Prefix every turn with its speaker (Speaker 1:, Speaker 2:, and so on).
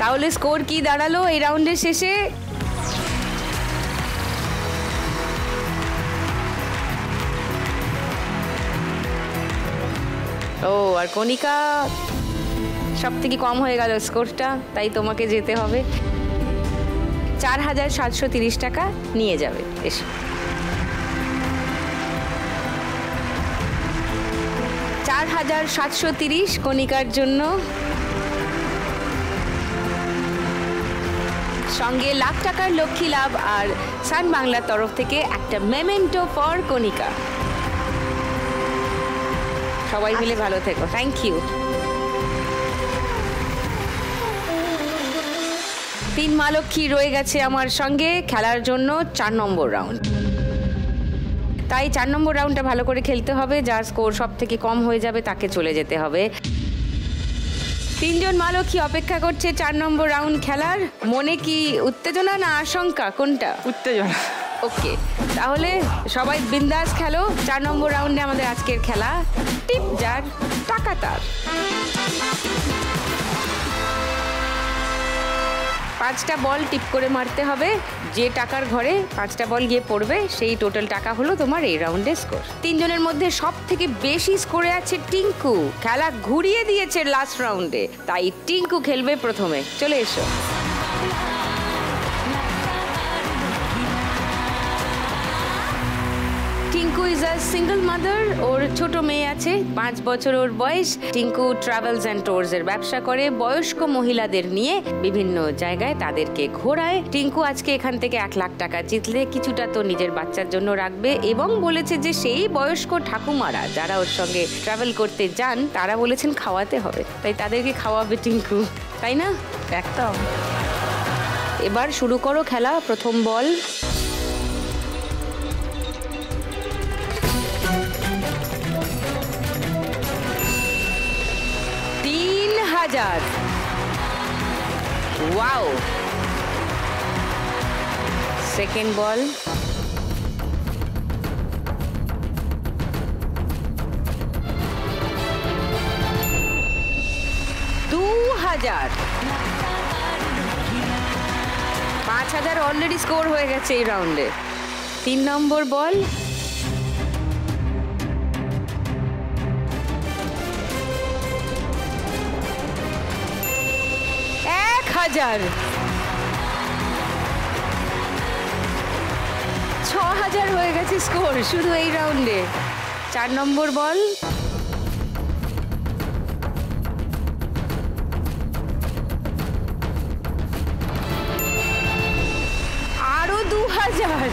Speaker 1: তাহলে স্কোর কি দাঁড়ালো এই রাউন্ডের শেষে? ও, আর কণিকা সব থেকে কম হয়ে গেল স্কোরটা, তাই তোমাকে যেতে হবে। 4,730 টাকা নিয়ে যাবে। এসো। 4,730 কণিকার জন্য, সঙ্গে লাখ টাকার লক্ষ্মী লাভ আর সান বাংলার তরফ থেকে একটা মেমেন্টো ফর কণিকা। সবাই মিলে ভালো থেকো। Thank you. 3 মা লক্ষ্মী রয়ে গেছে আমার সঙ্গে খেলার জন্য 4 নম্বর রাউন্ড। তাই 4 নম্বর রাউন্ডটা ভালো করে খেলতে হবে। যার স্কোর সব থেকে কম হয়ে যাবে তাকে চলে যেতে হবে। 3 জন মা লক্ষ্মী অপেক্ষা করছে 4 নম্বর রাউন্ড খেলার। মনে কি উত্তেজনা না আশঙ্কা, কোনটা?
Speaker 2: উত্তেজনা।
Speaker 1: ওকে, তাহলে সবাই বিন্দাস খেলো। 4 নম্বর রাউন্ডে আমাদের আজকের খেলা টিপ যার টাকা তার। 5টা বল টিপ করে মারতে হবে। যে টাকার ঘরে 5টা বল গিয়ে পড়বে সেই টোটাল টাকা হলো তোমার এই রাউন্ডের স্কোর। 3 জনের মধ্যে সব থেকে বেশি স্কোরে আছে টিঙ্কু। খেলা ঘুরিয়ে দিয়েছে লাস্ট রাউন্ডে, তাই টিঙ্কু খেলবে প্রথমে। চলে এসো। Tinku is a single mother. ওর ছোট মেয়ে আছে, 5 বছর ওর বয়স। টিঙ্কু ট্রাভেলস অ্যান্ড ট্যুরস এর ব্যবসা করে, বয়স্ক মহিলাদের নিয়ে বিভিন্ন জায়গায় তাদেরকে ঘোরায়। টিঙ্কু আজকে এখান থেকে 1 লাখ টাকা জিতলে কিছুটা তো নিজের বাচ্চার জন্য রাখবে, এবং বলেছে যে সেই বয়স্ক ঠাকুমারা যারা ওর সঙ্গে ট্রাভেল করতে যান তারা বলেছেন খাওয়াতে হবে, তাই তাদেরকে খাওয়াবে টিঙ্কু, তাই না?
Speaker 2: একদম।
Speaker 1: এবার শুরু করো খেলা। প্রথম বল। 3,000। ওয়াও। সেকেন্ড বল। 2,000। 5,000 অলরেডি স্কোর হয়ে গেছে এই রাউন্ডে। 3 নম্বর বল। 1,000। 6,000 হয়ে গেছে স্কোর শুধু এই রাউন্ডে। 4 নম্বর বল। 2,000।